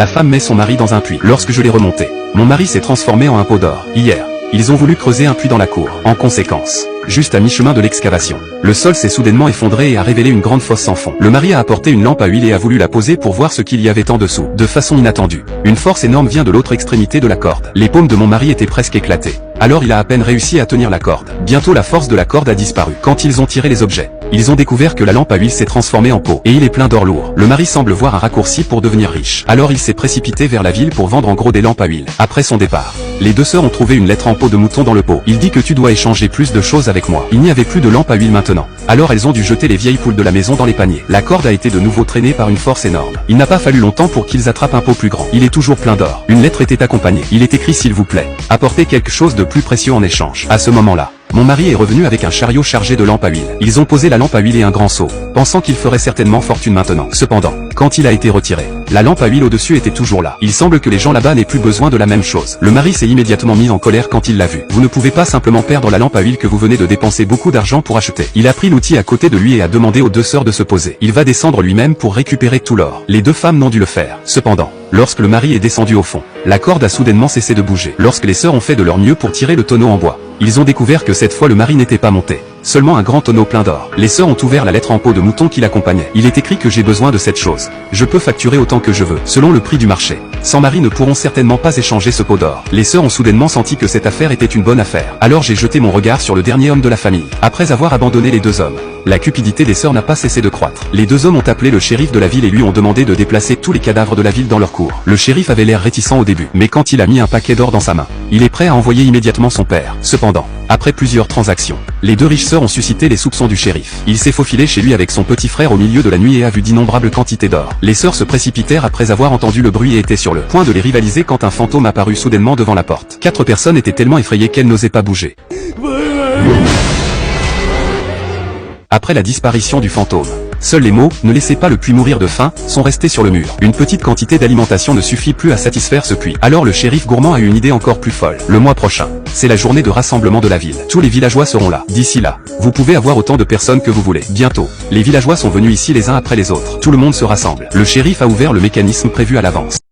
La femme met son mari dans un puits. Lorsque je l'ai remonté, mon mari s'est transformé en un pot d'or. Hier, ils ont voulu creuser un puits dans la cour. En conséquence, juste à mi-chemin de l'excavation, le sol s'est soudainement effondré et a révélé une grande fosse sans fond. Le mari a apporté une lampe à huile et a voulu la poser pour voir ce qu'il y avait en dessous. De façon inattendue, une force énorme vient de l'autre extrémité de la corde. Les paumes de mon mari étaient presque éclatées. Alors il a à peine réussi à tenir la corde. Bientôt la force de la corde a disparu. Quand ils ont tiré les objets, ils ont découvert que la lampe à huile s'est transformée en pot. Et il est plein d'or lourd. Le mari semble voir un raccourci pour devenir riche. Alors il s'est précipité vers la ville pour vendre en gros des lampes à huile. Après son départ, les deux sœurs ont trouvé une lettre en peau de mouton dans le pot. Il dit que tu dois échanger plus de choses avec moi. Il n'y avait plus de lampe à huile maintenant. Alors elles ont dû jeter les vieilles poules de la maison dans les paniers. La corde a été de nouveau traînée par une force énorme. Il n'a pas fallu longtemps pour qu'ils attrapent un pot plus grand. Il est toujours plein d'or. Une lettre était accompagnée. Il est écrit s'il vous plaît, apportez quelque chose de plus précieux en échange. À ce moment-là, mon mari est revenu avec un chariot chargé de lampes à huile. Ils ont posé la lampe à huile et un grand seau, pensant qu'il ferait certainement fortune maintenant. Cependant, quand il a été retiré, la lampe à huile au-dessus était toujours là. Il semble que les gens là-bas n'aient plus besoin de la même chose. Le mari s'est immédiatement mis en colère quand il l'a vu. Vous ne pouvez pas simplement perdre la lampe à huile que vous venez de dépenser beaucoup d'argent pour acheter. Il a pris l'outil à côté de lui et a demandé aux deux sœurs de se poser. Il va descendre lui-même pour récupérer tout l'or. Les deux femmes n'ont dû le faire. Cependant, lorsque le mari est descendu au fond, la corde a soudainement cessé de bouger. Lorsque les sœurs ont fait de leur mieux pour tirer le tonneau en bois, ils ont découvert que cette fois le mari n'était pas monté. Seulement un grand tonneau plein d'or. Les sœurs ont ouvert la lettre en peau de mouton qui l'accompagnait. Il est écrit que j'ai besoin de cette chose. Je peux facturer autant que je veux, selon le prix du marché. Sans mari ne pourront certainement pas échanger ce pot d'or. Les sœurs ont soudainement senti que cette affaire était une bonne affaire. Alors j'ai jeté mon regard sur le dernier homme de la famille. Après avoir abandonné les deux hommes, la cupidité des sœurs n'a pas cessé de croître. Les deux hommes ont appelé le shérif de la ville et lui ont demandé de déplacer tous les cadavres de la ville dans leur cour. Le shérif avait l'air réticent au début, mais quand il a mis un paquet d'or dans sa main, il est prêt à envoyer immédiatement son père. Cependant, après plusieurs transactions, les deux riches sœurs ont suscité les soupçons du shérif. Il s'est faufilé chez lui avec son petit frère au milieu de la nuit et a vu d'innombrables quantités d'or. Les sœurs se précipitèrent après avoir entendu le bruit et étaient sur le point de les rivaliser quand un fantôme apparut soudainement devant la porte. 4 personnes étaient tellement effrayées qu'elles n'osaient pas bouger. Après la disparition du fantôme, seuls les mots « ne laissez pas le puits mourir de faim » sont restés sur le mur. Une petite quantité d'alimentation ne suffit plus à satisfaire ce puits. Alors le shérif gourmand a eu une idée encore plus folle. Le mois prochain, c'est la journée de rassemblement de la ville. Tous les villageois seront là. D'ici là, vous pouvez avoir autant de personnes que vous voulez. Bientôt, les villageois sont venus ici les uns après les autres. Tout le monde se rassemble. Le shérif a ouvert le mécanisme prévu à l'avance.